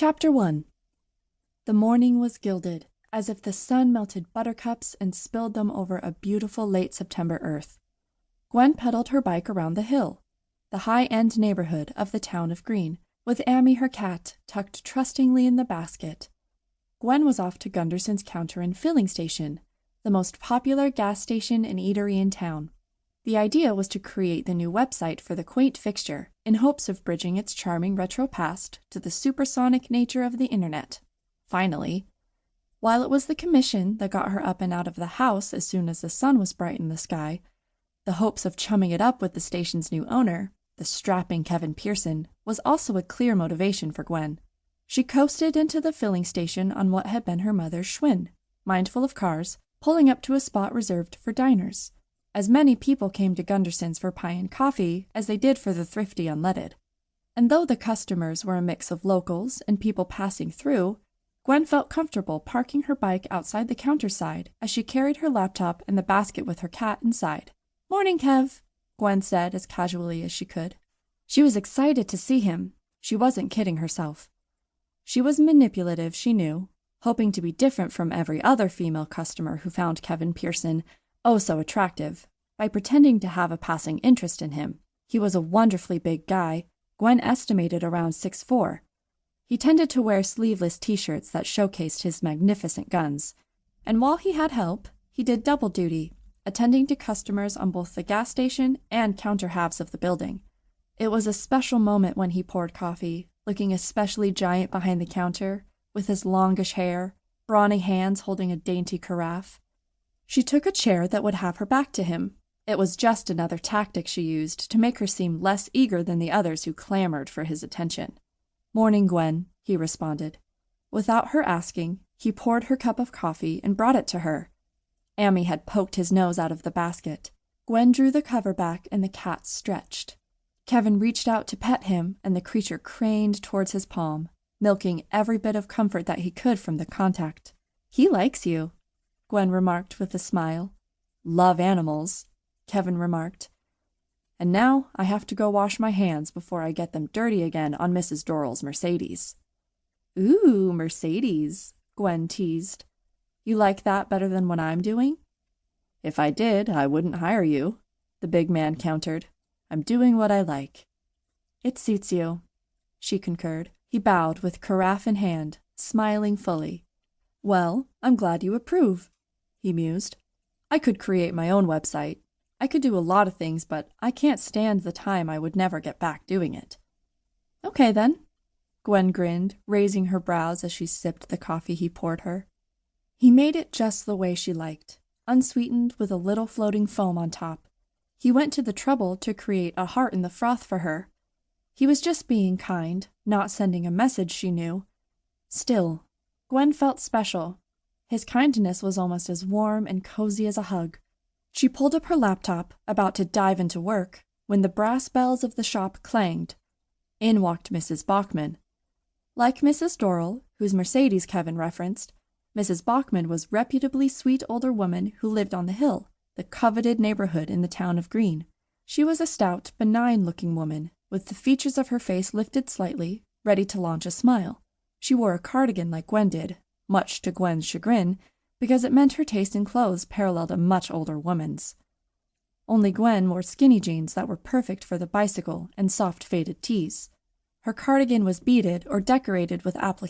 Chapter 1. The morning was gilded, as if the sun melted buttercups and spilled them over a beautiful late September earth. Gwen pedaled her bike around the hill, the high-end neighborhood of the town of Green, with Ammy her cat tucked trustingly in the basket. Gwen was off to Gunderson's Counter and Filling Station, the most popular gas station and eatery in town. The idea was to create the new website for the quaint fixture, in hopes of bridging its charming retro past to the supersonic nature of the internet. Finally, while it was the commission that got her up and out of the house as soon as the sun was bright in the sky, the hopes of chumming it up with the station's new owner, the strapping Kevin Pearson, was also a clear motivation for Gwen. She coasted into the filling station on what had been her mother's Schwinn, mindful of cars, pulling up to a spot reserved for diners. As many people came to Gunderson's for pie and coffee as they did for the thrifty unleaded. And though the customers were a mix of locals and people passing through, Gwen felt comfortable parking her bike outside the counter side as she carried her laptop and the basket with her cat inside. "Morning, Kev," Gwen said as casually as she could. She was excited to see him. She wasn't kidding herself. She was manipulative, she knew, hoping to be different from every other female customer who found Kevin Pearson oh so attractive, by pretending to have a passing interest in him. He was a wonderfully big guy, Gwen estimated around 6'4". He tended to wear sleeveless t-shirts that showcased his magnificent guns, and while he had help, he did double duty, attending to customers on both the gas station and counter halves of the building. It was a special moment when he poured coffee, looking especially giant behind the counter, with his longish hair, brawny hands holding a dainty carafe. She took a chair that would have her back to him. It was just another tactic she used to make her seem less eager than the others who clamored for his attention. "Morning, Gwen," he responded. Without her asking, he poured her cup of coffee and brought it to her. Ammy had poked his nose out of the basket. Gwen drew the cover back and the cat stretched. Kevin reached out to pet him and the creature craned towards his palm, milking every bit of comfort that he could from the contact. "He likes you," Gwen remarked with a smile. "Love animals," Kevin remarked. "And now I have to go wash my hands before I get them dirty again on Mrs. Dorrell's Mercedes." "Ooh, Mercedes," Gwen teased. "You like that better than what I'm doing?" "If I did, I wouldn't hire you," the big man countered. "I'm doing what I like." "It suits you," she concurred. He bowed with carafe in hand, smiling fully. "Well, I'm glad you approve," he mused. "I could create my own website. I could do a lot of things, but I can't stand the time I would never get back doing it." "Okay, then," Gwen grinned, raising her brows as she sipped the coffee he poured her. He made it just the way she liked, unsweetened with a little floating foam on top. He went to the trouble to create a heart in the froth for her. He was just being kind, not sending a message she knew. Still, Gwen felt special. His kindness was almost as warm and cozy as a hug. She pulled up her laptop, about to dive into work, when the brass bells of the shop clanged. In walked Mrs. Bachman. Like Mrs. Dorrell, whose Mercedes Kevin referenced, Mrs. Bachman was reputably sweet older woman who lived on the hill, the coveted neighborhood in the town of Green. She was a stout, benign-looking woman, with the features of her face lifted slightly, ready to launch a smile. She wore a cardigan like Gwen did, much to Gwen's chagrin, because it meant her taste in clothes paralleled a much older woman's. Only Gwen wore skinny jeans that were perfect for the bicycle and soft faded tees. Her cardigan was beaded or decorated with appliques